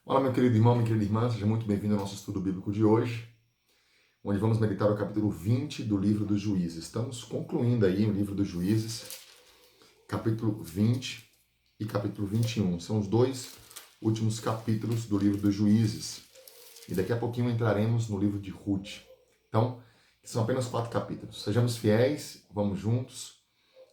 Olá, meu querido irmão, minha querida irmã, seja muito bem-vindo ao nosso estudo bíblico de hoje, onde vamos meditar o capítulo 20 do livro dos Juízes. Estamos concluindo aí o livro dos Juízes, capítulo 20 e capítulo 21. São os dois últimos capítulos do livro dos Juízes. E daqui a pouquinho entraremos no livro de Ruth. Então, são apenas 4 capítulos. Sejamos fiéis, vamos juntos.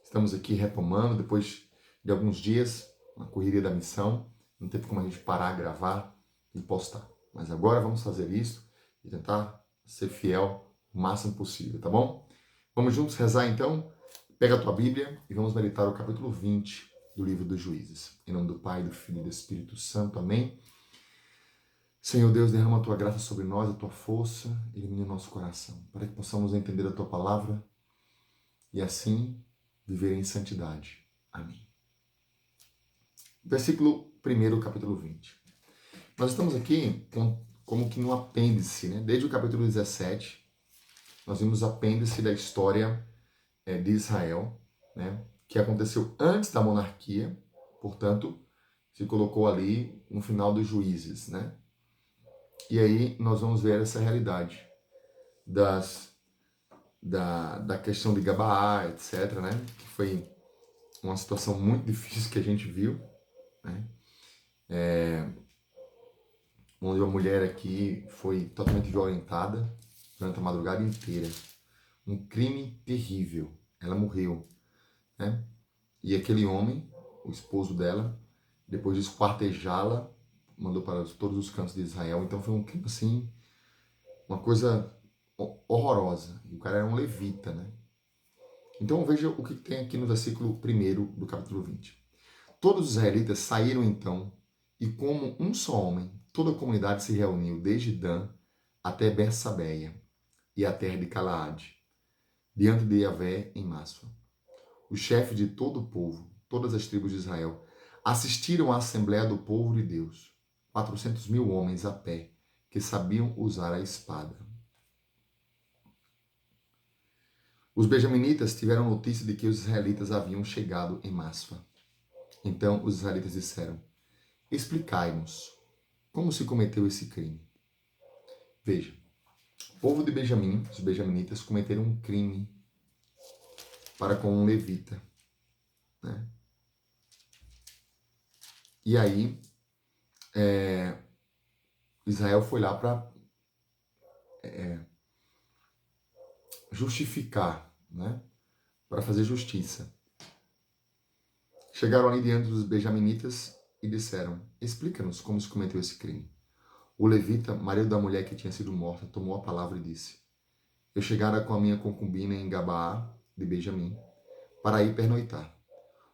Estamos aqui retomando depois de alguns dias, uma correria da missão. Não teve como a gente parar, gravar e postar. Mas agora vamos fazer isso e tentar ser fiel o máximo possível, tá bom? Vamos juntos rezar então? Pega a tua Bíblia e vamos meditar o capítulo 20 do livro dos Juízes. Em nome do Pai, do Filho e do Espírito Santo. Amém? Senhor Deus, derrama a tua graça sobre nós, a tua força, ilumine o nosso coração, para que possamos entender a tua palavra e assim viver em santidade. Amém. Versículo 1, capítulo 20. Nós estamos aqui como que no apêndice, né? Desde o capítulo 17, nós vimos o apêndice da história de Israel, né? Que aconteceu antes da monarquia, portanto, se colocou ali no final dos Juízes, né? E aí nós vamos ver essa realidade da questão de Gabaá, etc., né? Que foi uma situação muito difícil que a gente viu, né? Onde uma mulher aqui foi totalmente violentada durante a madrugada inteira. Um crime terrível. Ela morreu, né? E aquele homem, o esposo dela, depois de esquartejá-la, mandou para todos os cantos de Israel. Então foi um crime assim, uma coisa horrorosa. E o cara era um levita, né? Então veja o que tem aqui no versículo 1 do capítulo 20. Todos os israelitas saíram então, e como um só homem, toda a comunidade se reuniu, desde Dan até Bersabeia e a terra de Calaade, diante de Yahvé em Masfa. O chefe de todo o povo, todas as tribos de Israel, assistiram à Assembleia do Povo de Deus, 400.000 homens a pé, que sabiam usar a espada. Os benjaminitas tiveram notícia de que os israelitas haviam chegado em Masfa. Então os israelitas disseram: explicai-nos como se cometeu esse crime. Veja, o povo de Benjamim, os benjaminitas, cometeram um crime para com um levita, né? E aí, Israel foi lá para justificar, né? Para fazer justiça. Chegaram ali diante dos benjaminitas e disseram: explica-nos como se cometeu esse crime. O levita, marido da mulher que tinha sido morta, tomou a palavra e disse: eu chegara com a minha concubina em Gabaá de Benjamim para ir pernoitar.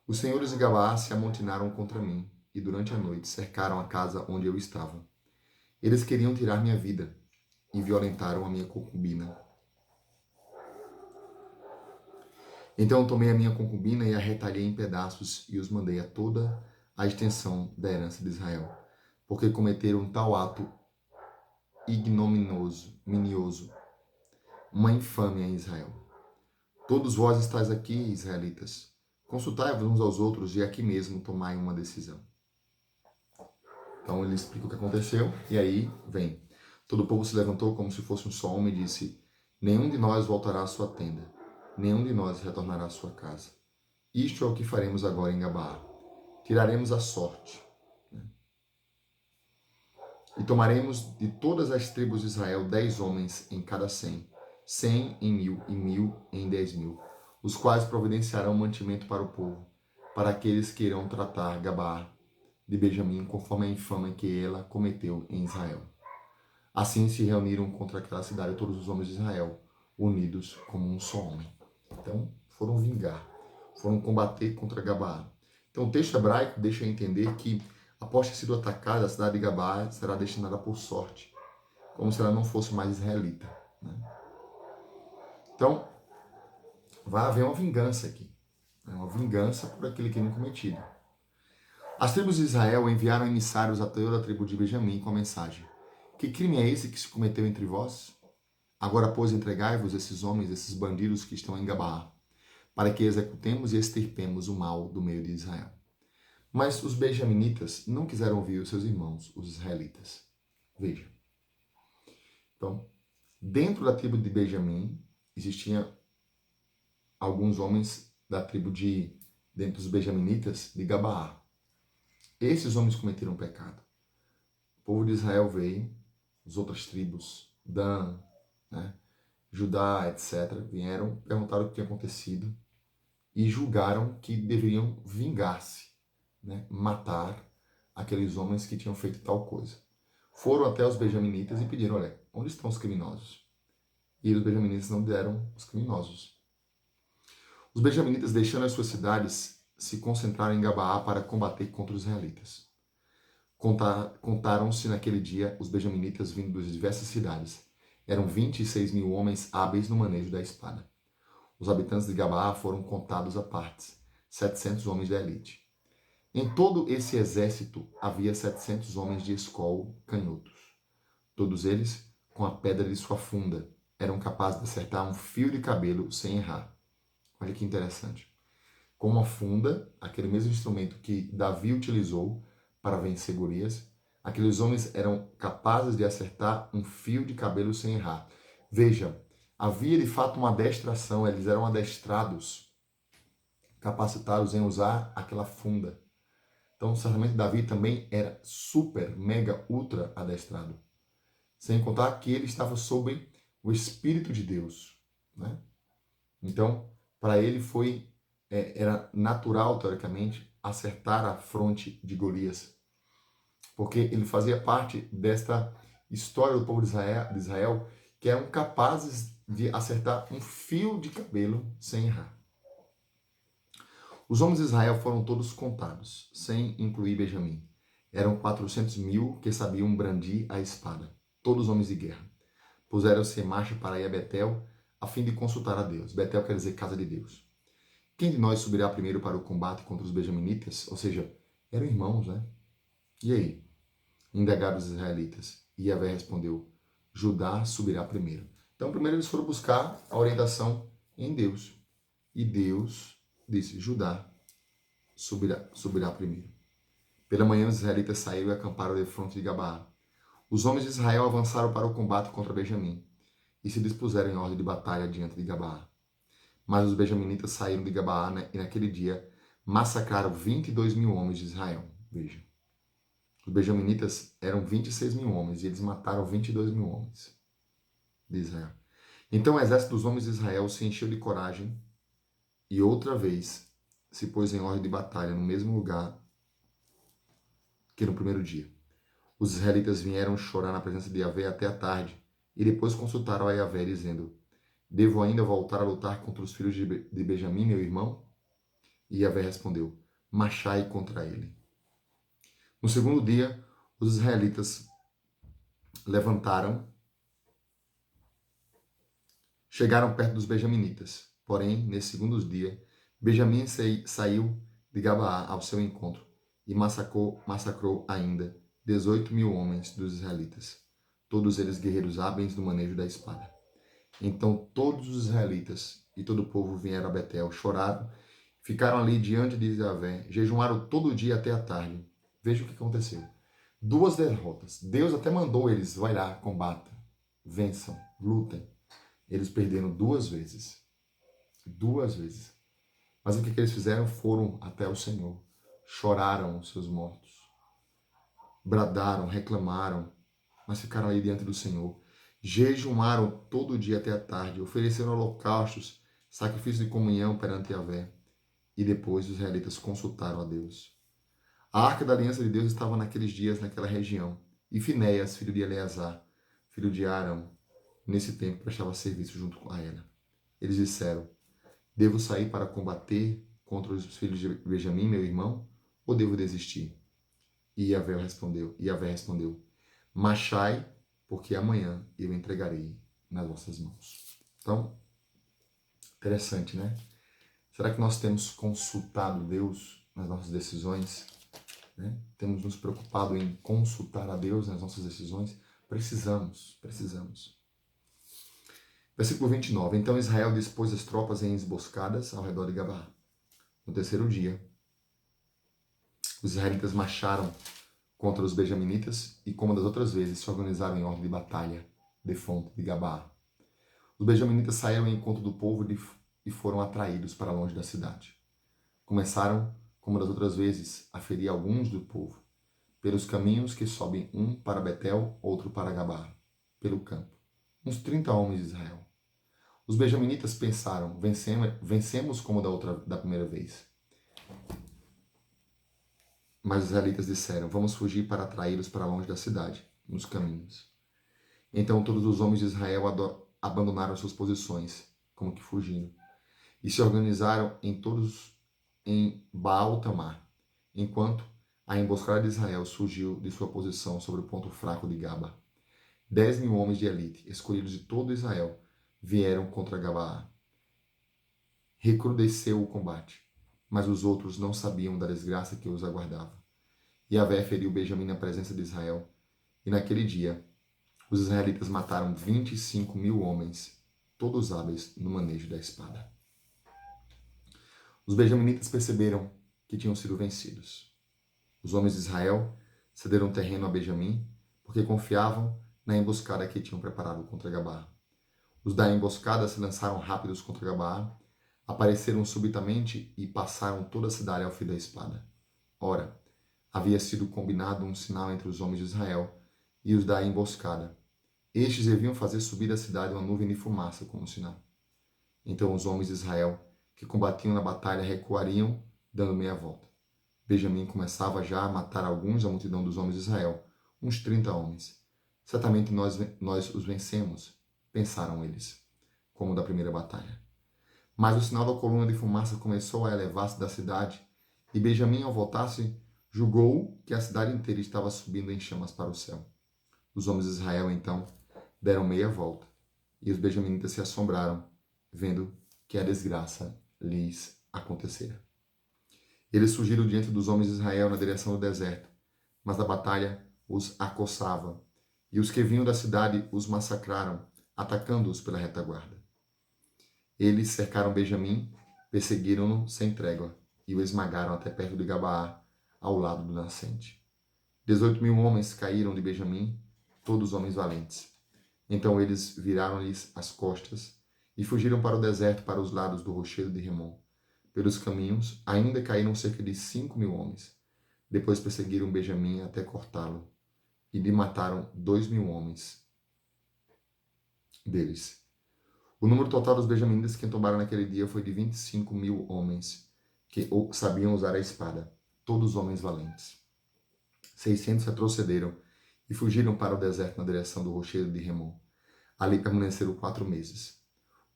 Os senhores de Gabaá se amontinaram contra mim e durante a noite cercaram a casa onde eu estava. Eles queriam tirar minha vida e violentaram a minha concubina. Então tomei a minha concubina e a retalhei em pedaços e os mandei a toda a extensão da herança de Israel, porque cometeram tal ato ignominioso, uma infâmia em Israel. Todos vós estáis aqui, israelitas. Consultai-vos uns aos outros e aqui mesmo tomai uma decisão. Então ele explica o que aconteceu e aí vem. Todo o povo se levantou como se fosse um só homem e disse: nenhum de nós voltará à sua tenda, nenhum de nós retornará à sua casa. Isto é o que faremos agora em Gabaá. Tiraremos a sorte. E tomaremos de todas as tribos de Israel 10 homens em cada 100, 100 em 1.000 e 1.000 em 10.000, os quais providenciarão mantimento para o povo, para aqueles que irão tratar Gabaá de Benjamim conforme a infâmia que ela cometeu em Israel. Assim se reuniram contra aquela cidade todos os homens de Israel, unidos como um só homem. Então, foram vingar, foram combater contra Gabaá. Então, o texto hebraico deixa entender que, após ter sido atacada, a cidade de Gabaá será destinada por sorte, como se ela não fosse mais israelita, né? Então, vai haver uma vingança aqui, né? Uma vingança por aquele crime cometido. As tribos de Israel enviaram emissários a toda a tribo de Benjamim com a mensagem: que crime é esse que se cometeu entre vós? Agora, pois, entregai-vos esses homens, esses bandidos que estão em Gabaá, para que executemos e extirpemos o mal do meio de Israel. Mas os benjaminitas não quiseram ouvir os seus irmãos, os israelitas. Veja. Então, dentro da tribo de Benjamim, existiam alguns homens da tribo dentro dos benjaminitas, de Gabaá. Esses homens cometeram um pecado. O povo de Israel veio, as outras tribos, Dan, né, Judá, etc., vieram, perguntaram o que tinha acontecido e julgaram que deveriam vingar-se, né, matar aqueles homens que tinham feito tal coisa. Foram até os benjaminitas e pediram, olha, onde estão os criminosos? E os benjaminitas não deram os criminosos. Os benjaminitas, deixando as suas cidades, se concentraram em Gabaá para combater contra os israelitas. Contaram-se naquele dia os benjaminitas vindo de diversas cidades. Eram 26 mil homens hábeis no manejo da espada. Os habitantes de Gabaá foram contados a partes, 700 homens de elite. Em todo esse exército havia 700 homens de escol canhotos. Todos eles, com a pedra de sua funda, eram capazes de acertar um fio de cabelo sem errar. Olha que interessante. Com uma funda, aquele mesmo instrumento que Davi utilizou para vencer Golias, aqueles homens eram capazes de acertar um fio de cabelo sem errar. Veja, havia de fato uma adestração, eles eram adestrados, capacitados em usar aquela funda. Então, certamente Davi também era super, mega, ultra adestrado. Sem contar que ele estava sob o Espírito de Deus, né? Então, para ele era natural, teoricamente, acertar a fronte de Golias, porque ele fazia parte desta história do povo de Israel, que eram capazes de acertar um fio de cabelo sem errar. Os homens de Israel foram todos contados, sem incluir Benjamim. Eram 400 mil que sabiam brandir a espada, todos homens de guerra. Puseram-se em marcha para ir a Betel, a fim de consultar a Deus. Betel quer dizer casa de Deus. Quem de nós subirá primeiro para o combate contra os benjaminitas? Ou seja, eram irmãos, né? E aí? Indagaram os israelitas. E Yahvé respondeu, Judá subirá primeiro. Então, primeiro eles foram buscar a orientação em Deus. E Deus disse, Judá subirá primeiro. Pela manhã, os israelitas saíram e acamparam de frente de Gabaá. Os homens de Israel avançaram para o combate contra Benjamim e se dispuseram em ordem de batalha diante de Gabaá. Mas os benjaminitas saíram de Gabaá e naquele dia massacraram 22 mil homens de Israel. Veja. Os benjaminitas eram 26 mil homens e eles mataram 22 mil homens de Israel. Então o exército dos homens de Israel se encheu de coragem e outra vez se pôs em ordem de batalha no mesmo lugar que no primeiro dia. Os israelitas vieram chorar na presença de Yahvé até a tarde e depois consultaram a Yahvé dizendo, devo ainda voltar a lutar contra os filhos de Benjamim, meu irmão? E Yahvé respondeu, marchai contra ele. No segundo dia, os israelitas chegaram perto dos benjaminitas. Porém, nesse segundo dia, Benjamim saiu de Gabaá ao seu encontro e massacrou ainda 18 mil homens dos israelitas, todos eles guerreiros hábeis no manejo da espada. Então todos os israelitas e todo o povo vieram a Betel, choraram, ficaram ali diante de Yahvé, jejuaram todo o dia até a tarde. Veja o que aconteceu. Duas derrotas. Deus até mandou eles, vai lá, combata, vençam, lutem. Eles perderam duas vezes. Duas vezes. Mas o que eles fizeram? Foram até o Senhor. Choraram os seus mortos. Bradaram, reclamaram, mas ficaram ali diante do Senhor. Jejuaram todo o dia até a tarde, ofereceram holocaustos, sacrifício de comunhão perante Yahvé. E depois os israelitas consultaram a Deus. A arca da aliança de Deus estava naqueles dias naquela região. E Finéias, filho de Eleazar, filho de Arão, nesse tempo prestava serviço junto a ela. Eles disseram, devo sair para combater contra os filhos de Benjamim, meu irmão, ou devo desistir? E Yahvé respondeu, marchai, porque amanhã eu entregarei nas vossas mãos. Então, interessante, né? Será que nós temos consultado Deus nas nossas decisões? Né? Temos nos preocupado em consultar a Deus nas nossas decisões? Precisamos. Versículo 29. Então Israel dispôs as tropas em emboscadas ao redor de Gabaá. No terceiro dia, Os israelitas marcharam contra os benjaminitas e, como das outras vezes, se organizaram em ordem de batalha, de fonte de Gabá. Os benjaminitas saíram em encontro do povo e foram atraídos para longe da cidade. Começaram, como das outras vezes, a ferir alguns do povo, pelos caminhos que sobem um para Betel, outro para Gabá, pelo campo. Uns 30 homens de Israel. Os benjaminitas pensaram, vencemos como da primeira vez. Mas os israelitas disseram, vamos fugir para atraí-los para longe da cidade, nos caminhos. Então todos os homens de Israel abandonaram suas posições, como que fugindo, e se organizaram em Baal Tamar, enquanto a emboscada de Israel surgiu de sua posição sobre o ponto fraco de Gaba. 10.000 homens de elite, escolhidos de todo Israel, vieram contra Gabaa. Recrudesceu o combate, mas os outros não sabiam da desgraça que os aguardava. Yahvé feriu Benjamim na presença de Israel, e naquele dia os israelitas mataram 25.000 homens, todos hábeis no manejo da espada. Os benjaminitas perceberam que tinham sido vencidos. Os homens de Israel cederam terreno a Benjamim, porque confiavam na emboscada que tinham preparado contra Gabá. Os da emboscada se lançaram rápidos contra Gabá, apareceram subitamente e passaram toda a cidade ao fio da espada. Ora, havia sido combinado um sinal entre os homens de Israel e os da emboscada. Estes deviam fazer subir da cidade uma nuvem de fumaça como sinal. Então os homens de Israel, que combatiam na batalha, recuariam, dando meia volta. Benjamim começava já a matar alguns da multidão dos homens de Israel, uns 30 homens. Certamente nós os vencemos, pensaram eles, como da primeira batalha. Mas o sinal da coluna de fumaça começou a elevar-se da cidade, e Benjamim, ao voltar-se, julgou que a cidade inteira estava subindo em chamas para o céu. Os homens de Israel, então, deram meia volta, e os benjaminitas se assombraram, vendo que a desgraça lhes acontecera. Eles fugiram diante dos homens de Israel na direção do deserto, mas a batalha os acossava, e os que vinham da cidade os massacraram, atacando-os pela retaguarda. Eles cercaram Benjamim, perseguiram-no sem trégua, e o esmagaram até perto de Gabaá, ao lado do nascente. 18.000 homens caíram de Benjamim, todos homens valentes. Então eles viraram-lhes as costas e fugiram para o deserto, para os lados do rochedo de Remon. Pelos caminhos, ainda caíram cerca de 5.000 homens. Depois perseguiram Benjamim até cortá-lo, e lhe mataram 2.000 homens deles. O número total dos benjaminitas que tomaram naquele dia foi de 25.000 homens, que sabiam usar a espada, todos homens valentes. 600 retrocederam e fugiram para o deserto na direção do rochedo de Remon. Ali permaneceram 4 meses.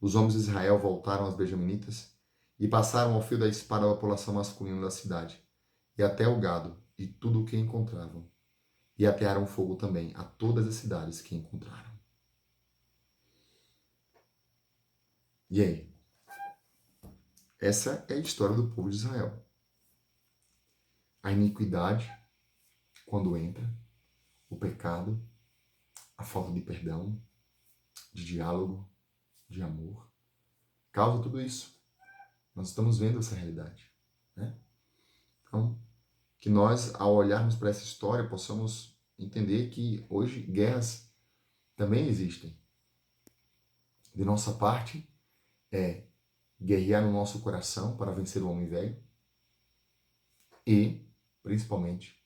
Os homens de Israel voltaram aos benjaminitas e passaram ao fio da espada a população masculina da cidade, e até o gado e tudo o que encontravam. E atearam fogo também a todas as cidades que encontraram. E aí? Essa é a história do povo de Israel. A iniquidade, quando entra, o pecado, a falta de perdão, de diálogo, de amor, causa tudo isso. Nós estamos vendo essa realidade, né? Então, que nós, ao olharmos para essa história, possamos entender que hoje guerras também existem. De nossa parte, é guerrear no nosso coração para vencer o homem velho e, principalmente,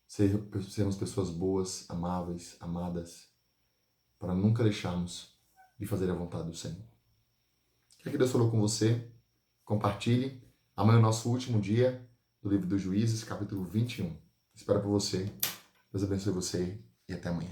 sermos pessoas boas, amáveis, amadas, para nunca deixarmos de fazer a vontade do Senhor. Quer que Deus falou com você? Compartilhe. Amanhã é o nosso último dia do livro dos Juízes, capítulo 21. Espero por você. Deus abençoe você e até amanhã.